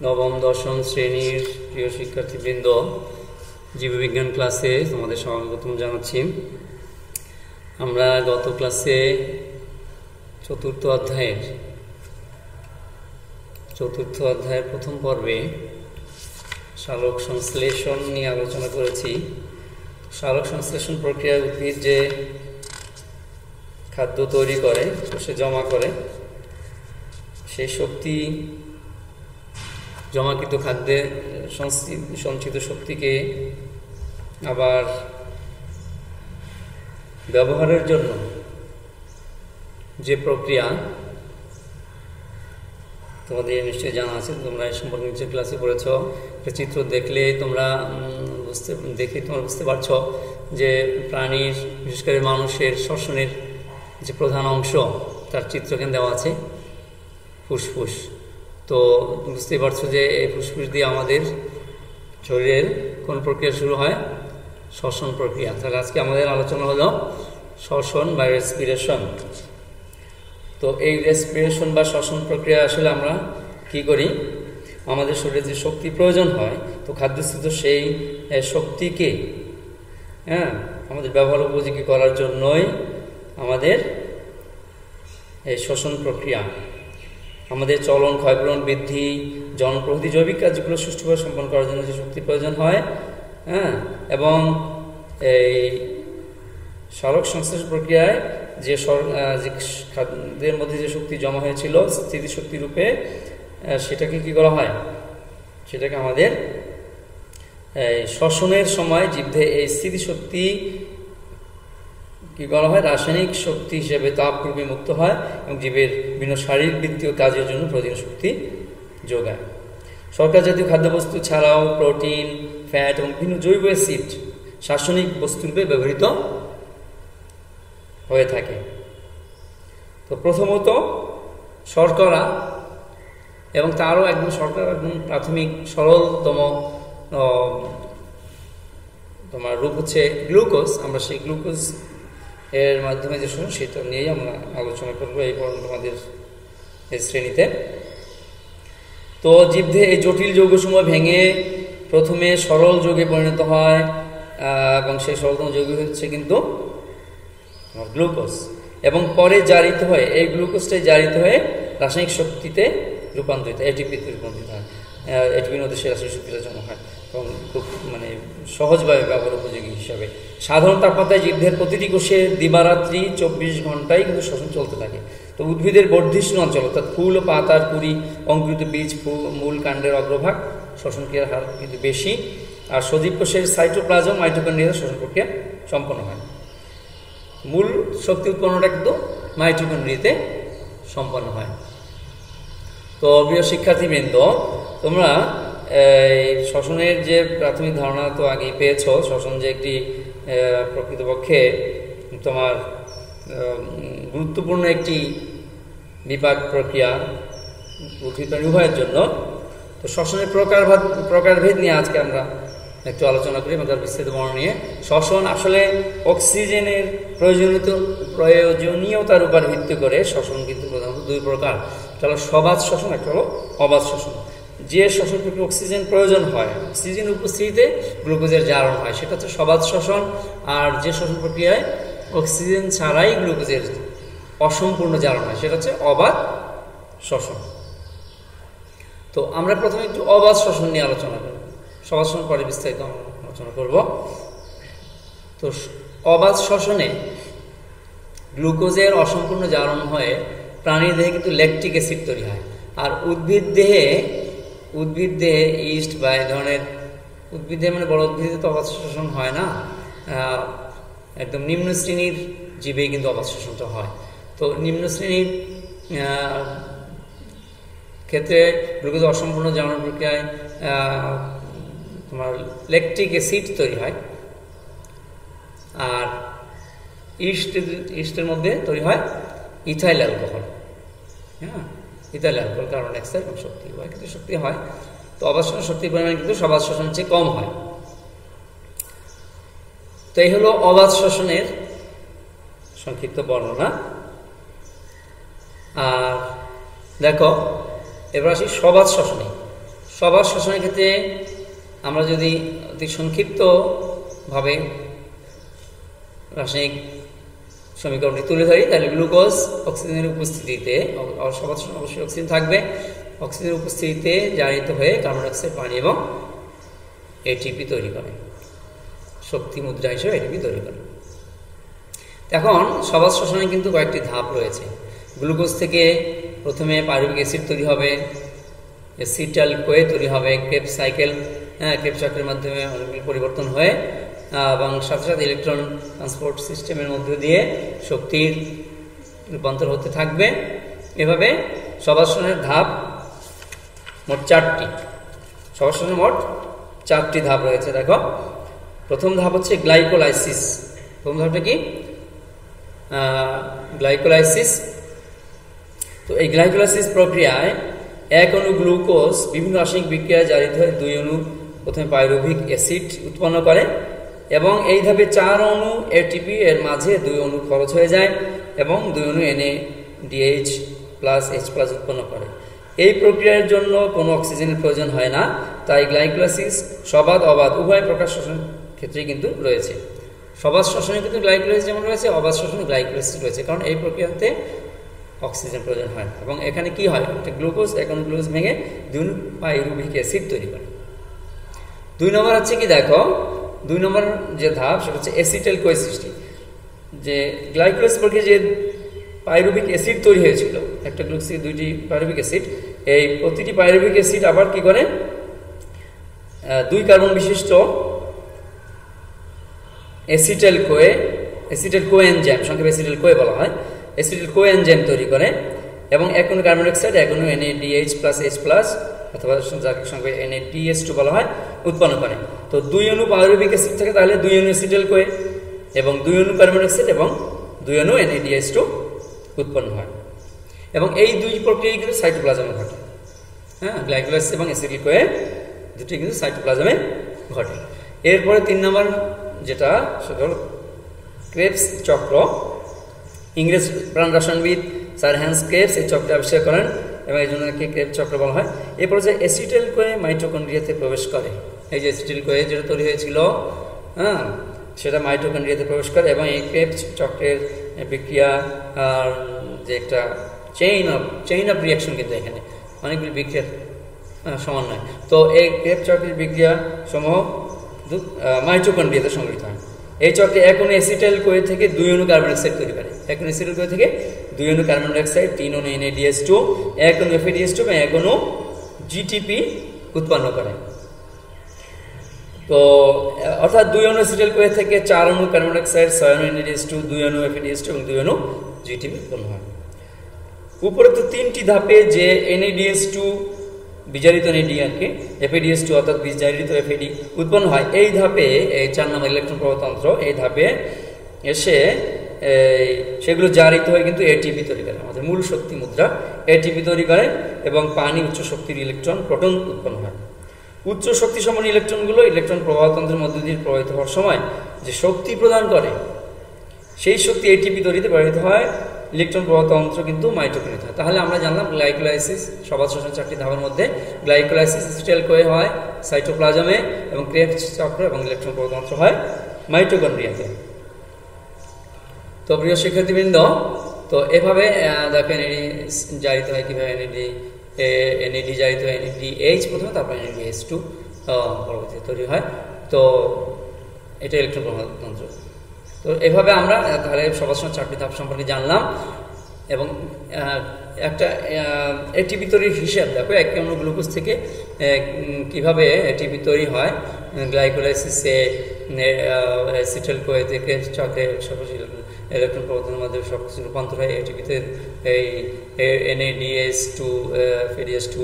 নবম দশম শ্রেণীর প্রিয় শিক্ষার্থীবৃন্দ, জীববিজ্ঞান ক্লাসে তোমাদের স্বাগতম জানাচ্ছি। আমরা গত ক্লাসে চতুর্থ অধ্যায়ের প্রথম পর্বে সালোক সংশ্লেষণ নিয়ে আলোচনা করেছি। সালোক সংশ্লেষণ প্রক্রিয়ায় উদ্ভিদ যে খাদ্য তৈরি করে, কোষে জমা করে, সেই শক্তি জমাকৃত খাদ্যে সঞ্চিত শক্তিকে আবার ব্যবহারের জন্য যে প্রক্রিয়া তোমাদের নিশ্চয়ই জানা আছে, তোমরা এই সম্পর্কে নিচের ক্লাসে পড়েছ। একটা চিত্র দেখলে তোমরা বুঝতে পারছো যে প্রাণীর, বিশেষ করে মানুষের শ্বসনের যে প্রধান অংশ, তার চিত্র এখানে দেওয়া আছে, ফুসফুস। তো বুঝতেই পারছো যে এই ফুসফুস দিয়ে আমাদের শরীরের কোন প্রক্রিয়া শুরু হয়? শ্বসন প্রক্রিয়া। তাহলে আজকে আমাদের আলোচনা হলো শ্বসন বা রেসপিরেশন। তো এই রেসপিরেশন বা শ্বসন প্রক্রিয়া আসলে আমরা কি করি? আমাদের শরীরে যে শক্তি প্রয়োজন হয়, তো খাদ্যস্থিত সেই শক্তিকে আমাদের ব্যবহার উপযোগী করার জন্যই আমাদের এই শ্বসন প্রক্রিয়া, আমাদের চলন, ক্ষয়পূরণ, বৃদ্ধি, জন্ম প্রভৃতি জৈবিক কাজগুলো সুষ্ঠুভাবে সম্পন্ন করার জন্য যে শক্তি প্রয়োজন হয়, এবং এই সালোক সংশ্লেষণ প্রক্রিয়ায় যে খাদ্যের মধ্যে যে শক্তি জমা হয়েছিল স্থিতিশক্তি রূপে, সেটাকে কি করা হয়? সেটাকে আমাদের শ্বসনের সময় জীবদেহে এই স্থিতিশক্তি কি করা হয়? রাসায়নিক শক্তি হিসেবে তাপরূপে মুক্ত হয় এবং জীবের বিভিন্ন শারীরিক বৃত্তীয় কাজের জন্য প্রয়োজনীয় শক্তি যোগায়। শর্করা জাতীয় খাদ্যবস্তু ছাড়াও প্রোটিন, ফ্যাট এবং বিভিন্ন জৈব অ্যাসিড রাসায়নিক বস্তুরূপে ব্যবহৃত হয়ে থাকে। তো প্রথমত শর্করা, এবং তারও একদম শর্করা একদম প্রাথমিক সরলতম তোমার রূপ হচ্ছে গ্লুকোজ। আমরা সেই গ্লুকোজ এর মাধ্যমে যে শুনুন সেটা নিয়েই আমরা আলোচনা করবো এই তোমাদের এই শ্রেণীতে। তো জীবদেহে এই জটিল যৌগসমূহ ভেঙে প্রথমে সরল যৌগে পরিণত হয়, এবং সেই সরলতম যৌগ হচ্ছে কিন্তু গ্লুকোজ, এবং পরে জারিত হয়ে এই গ্লুকোজটাই জারিত হয়ে রাসায়নিক শক্তিতে রূপান্তরিত, এটিপিতে রূপান্তরিত হয়। এটিপির মধ্যে সেই রাসায়নিক শক্তিটা জমা হয় এবং খুব সহজভাবে ব্যবহার উপযোগী হিসাবে সাধারণ তাপমাত্রায় জীবদেহের প্রতিটি কোষে দিবারাত্রি 24 ঘন্টায় কিন্তু শ্বসন চলতে থাকে। তো উদ্ভিদের বর্ধিষ্ণু অঞ্চল, অর্থাৎ ফুল ও পাতার কুড়ি, অঙ্কুরিত বীজ, মূল, কাণ্ডের অগ্রভাগ শ্বসন ক্রিয়ার হার কিন্তু বেশি। আর সজীব কোষের সাইটোপ্লাজম, মাইটোকন্ড্রিয়া শ্বসন প্রক্রিয়া সম্পন্ন হয়। মূল শক্তি উৎপন্নটা কিন্তু মাইটোকন্ড্রিয়াতে সম্পন্ন হয়। তো প্রিয় শিক্ষার্থীবৃন্দ, তোমরা এই শ্বসনের যে প্রাথমিক ধারণা তো আগেই পেয়েছ। শ্বসন যে একটি প্রকৃতপক্ষে তোমার গুরুত্বপূর্ণ একটি বিপাক প্রক্রিয়া উদ্ভিদ প্রাণী উভয়ের জন্য। তো শ্বসনের প্রকারভেদ নিয়ে আজকে আমরা একটু আলোচনা করি এবং তার বিস্তারিত বর্ণনা নিয়ে। শ্বসন আসলে অক্সিজেনের প্রয়োজনীয়তার উপর ভিত্তি করে শ্বসন কিন্তু প্রধানত দুই প্রকার। একটা হলো সবাত শ্বসন, একটা হলো অবাত শ্বসন। যে শ্বসন প্রক্রিয়া অক্সিজেন প্রয়োজন হয়, অক্সিজেন উপস্থিতিতে গ্লুকোজের জারণ হয়, সেটা হচ্ছে সবাত শ্বসন। আর যে শ্বসন প্রক্রিয়ায় অক্সিজেন ছাড়াই গ্লুকোজের অসম্পূর্ণ জারণ হয়, সেটা হচ্ছে অবাত শ্বসন। তো আমরা প্রথমে একটু অবাত শ্বসন নিয়ে আলোচনা করব, সবাত শ্বসন পরে বিস্তারিত আলোচনা করব। তো অবাত শ্বসনে গ্লুকোজের অসম্পূর্ণ জারণ হয়ে প্রাণীর দেহে কিন্তু ল্যাকটিক অ্যাসিড তৈরি হয়। আর উদ্ভিদ দেহে ইস্ট বা এই ধরনের উদ্ভিদ দেহে, মানে বড় উদ্ভিদে তো অবাত শ্বসন হয় না, একদম নিম্ন শ্রেণীর জীবেই কিন্তু অবাত শ্বসনটা হয়। তো নিম্ন শ্রেণীর ক্ষেত্রে গ্লুকোজ অসম্পূর্ণ জারণ প্রক্রিয়ায় তোমার ল্যাকটিক অ্যাসিড তৈরি হয়, আর ইস্টের মধ্যে তৈরি হয় ethyl alcohol. Ethyl alcohol, carbon dioxide এবং শক্তি, উভয় ক্ষেত্রে শক্তি হয়। তো অবাত শ্বসন শক্তির পরিমাণ কিন্তু সবাত শ্বসনের চেয়ে কম হয়। তো এই হলো অবাত শ্বসনের সংক্ষিপ্ত বর্ণনা। আর দেখো, এবার আসি সবাত শ্বসনে। সবার শ্বসনের ক্ষেত্রে আমরা যদি অতি সংক্ষিপ্তভাবে রাসায়নিক সমীকরণটি তুলে ধরি, তাহলে গ্লুকোজ অক্সিজেনের উপস্থিতিতে, সবার অবশ্যই অক্সিজেন থাকবে, অক্সিজেনের উপস্থিতিতে জারিত হয়ে কার্বন ডাই অক্সাইড, পানি এবং এটিপি তৈরি করে, শক্তি মুদ্রা হিসেবে এটিপি তৈরি করে। এখন সবার শ্বসনে কিন্তু কয়েকটি ধাপ রয়েছে। গ্লুকোজ থেকে প্রথমে পাইরুভিক অ্যাসিড তৈরি হবে, অ্যাসিটাইল কোয়ে তৈরি হবে, ক্রেবস সাইকেল, ক্রেবস চক্রের মাধ্যমে অনেকগুলি পরিবর্তন হয়ে এবং সাথে সাথে ইলেকট্রন ট্রান্সপোর্ট সিস্টেমের মধ্য দিয়ে শক্তির রূপান্তর হতে থাকবে। এভাবে সবার শ্বসনের ধাপ মোট 4টি। সবার শ্বসনের মোট 4টি ধাপ রয়েছে। দেখো, প্রথম ধাপ হচ্ছে গ্লাইকোলাইসিস। প্রথম ধাপটা কি? গ্লাইকোলাইসিস। তো এই গ্লাইকোলাইসিস প্রক্রিয়ায় এক অণু গ্লুকোজ বিভিন্ন রাসায়নিক বিক্রিয়ায় জারিত হয়ে 2 অণু প্রথমে পাইরুভিক অ্যাসিড উৎপন্ন করে এবং এই ধাপে 4 অণু এটিপি এর মাঝে 2 অণু খরচ হয়ে যায় এবং 2 অণু NADH প্লাস H প্লাস উৎপন্ন করে। এই প্রক্রিয়ার জন্য কোনো অক্সিজেনের প্রয়োজন হয় না, তাই গ্লাইকোলাইসিস সবাদ অবাধ উভয় প্রকার শ্বসন ক্ষেত্রেই কিন্তু রয়েছে। সবাদ শ্বসনে কিন্তু গ্লাইকোলাইসিস যেমন রয়েছে, অবাধ শ্বসনে গ্লাইকোলাইসিস রয়েছে, কারণ এই প্রক্রিয়াতে অক্সিজেন প্রয়োজন হয় না। এবং এখানে কি হয়, একটা গ্লুকোজ এখন গ্লুকোজ ভেঙে 2 পাইরুভিক অ্যাসিড তৈরি করে। 2 নম্বর হচ্ছে কি, দেখো 2 নম্বর যে ধাপ সেটা হচ্ছে অ্যাসিটাইল কোয়ে সৃষ্টি। যে গ্লাইকোলাইসিস প্রক্রিয়া যে পাইরুভিক অ্যাসিড তৈরি হয়েছিল, একটা গ্লুকোজ থেকে 2টি পাইরুভিক অ্যাসিড, এই প্রতিটি পাইরুভিক অ্যাসিড আবার কি করে 2 কার্বন বিশিষ্ট অ্যাসিটাইল কোএনজাইম, সংক্ষেপে অ্যাসিটাইল কোয়ে বলা হয়, অ্যাসিটাইল কোএনজাইম তৈরি করে এবং এক অণু কার্বন ডাই অক্সাইড, এক অণু NADH প্লাস H প্লাস অথবা যাকে সংক্ষেপে NADH2 বলা হয় উৎপন্ন করে। তো 2 অণু পাইরুভিক অ্যাসিড থাকে, তাহলে 2 অণু অ্যাসিটাইল কোয়ে এবং 2 অণু কার্বন ডাই অক্সাইড এবং 2 অণু NADH2 উৎপন্ন হয়। এবং এই 2 প্রক্রিয়াই কিন্তু সাইটোপ্লাজমে ঘটে। গ্লাইকোলাইসিস এবং অ্যাসিটাইল কোয়ে দুটি কিন্তু সাইটোপ্লাজমে ঘটে। এরপরে 3 নম্বর যেটা সেটা হলো ক্রেবস চক্র। ইংরেজ প্রাণ রসায়নবিদ স্যার হ্যান্স ক্রেবস এই চক্র আবিষ্কার করেন এবং এই জন্য ক্রেবস চক্র বলা হয়। এরপরে যে অ্যাসিটাইল কোয়ে মাইটোকন্ড্রিয়াতে প্রবেশ করে, এই যে অ্যাসিটাইল কোয়ে যেটা তৈরি হয়েছিল সেটা মাইটোকন্ড্রিয়াতে প্রবেশ করে এবং এই ক্রেবস চক্রের বিক্রিয়া আর যে একটা চেইন অফ রিয়াকশন, কিন্তু এখানে অনেকগুলি বিক্রিয়ার সমন্বয়। তো এই ক্রেবস চক্রের বিক্রিয়া সমূহ মাইটোকন্ড্রিয়াতে সংঘটিত হয়। এই চক্রে এক অণু অ্যাসিটাইল কোয়ে থেকে 2 অণু কার্বন ডাই অক্সাইড তৈরি করে, এক অণু অ্যাসিটাইল কোয়ে থেকে 2 অণু কার্বন ডাই অক্সাইড, 3 অণু NADH2, এক অণু FADH2 এবং এক অণু GTP উৎপন্ন করে। তো অর্থাৎ 2 অণু অ্যাসিটাইল কোয়ে থেকে 4 অণু কার্বন ডাই অক্সাইড, 6 অণু NADH2, 2 অণু FADH2 এবং 2 অণু GTP উৎপন্ন হয়। উপরোক্ত 3টি ধাপে যে NADH2 বিজারিত NADH FADH2 অর্থাৎ বিজারিত FAD উৎপন্ন হয়, এই ধাপে এই 4 নম্বর ইলেকট্রন প্রবাহতন্ত্র, এই ধাপে এসে সেগুলো জারিত হয়ে কিন্তু ATP তৈরি করে, আমাদের মূল শক্তি মুদ্রা ATP তৈরি করে এবং পানি উচ্চ শক্তির ইলেকট্রন প্রোটন উৎপন্ন হয়। উচ্চ শক্তি সম্পন্ন ইলেকট্রনগুলো ইলেকট্রন প্রবাহতন্ত্রের মধ্য দিয়ে প্রবাহিত হওয়ার সময় যে শক্তি প্রদান করে, সেই শক্তি ATP তৈরিতে ব্যবহৃত হয়। ইলেকট্রন প্রবাহতন্ত্র কিন্তু মাইটোকন্ড্রিয়া হয়। তাহলে আমরা জানলাম গ্লাইকোলাইসিস সবাদ শ্বসন 4টি ধাপের মধ্যে গ্লাইকোলাইসিস অ্যাসিটাইল কোয়ে হয় সাইটোপ্লাজমে এবং ক্রেবস চক্র এবং ইলেকট্রন প্রবাহতন্ত্র হয় মাইটোকন্ড্রিয়াতে। তো প্রিয় শিক্ষার্থীবৃন্দ, তো এভাবে দেখেন জারিত হয় কীভাবে NAD জারিত হয়, NADH প্রথমে, তারপর NADH2 পরবর্তীতে তৈরি হয়। তো এটা ইলেকট্রন প্রবাহতন্ত্র। তো এভাবে আমরা তাহলে সবার সঙ্গে 4টি ধাপ সম্পর্কে জানলাম এবং একটা এটিপি তৈরির হিসাব দেখো, এক অণু গ্লুকোজ থেকে কিভাবে এটিপি তৈরি হয়। গ্লাইকোলাইসিসে অ্যাসিটাইল কোয়ে থেকে চক্রে ইলেকট্রন প্রবর্তনের মাধ্যমে সব কিছু রূপান্তর হয় এটিপিতে, এই NADH2 FADH2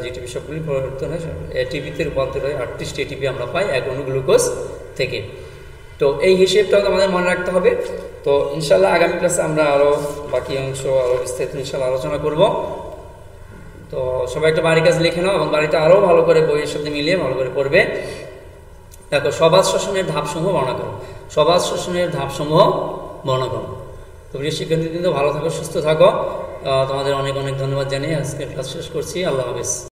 GTP সবগুলি পরিবর্তন হয়, এটিপিতে রূপান্তর হয়। 38টি এটিপি আমরা পাই এক অণু গ্লুকোজ থেকে। তো এই হিসেবটাও আমাদের মনে রাখতে হবে। তো ইনশাল্লাহ আগামী ক্লাসে আমরা আরও বাকি অংশ আরও বিস্তারিত ইনশাল্লাহ আলোচনা করব। তো সবাই একটা বাড়ির কাজ লিখে নাও এবং বাড়িতে আরও ভালো করে বইয়ের সাথে মিলিয়ে ভালো করে পড়বে। দেখো, সবাদ শ্বসনের ধাপসমূহ বর্ণনা করো, সবাদ শ্বসনের ধাপসমূহ বর্ণনা করো। তো প্রিয় শিক্ষার্থী কিন্তু ভালো থাকো, সুস্থ থাকো। তোমাদের অনেক অনেক ধন্যবাদ জানিয়ে আজকের ক্লাস শেষ করছি। আল্লাহ হাফেজ।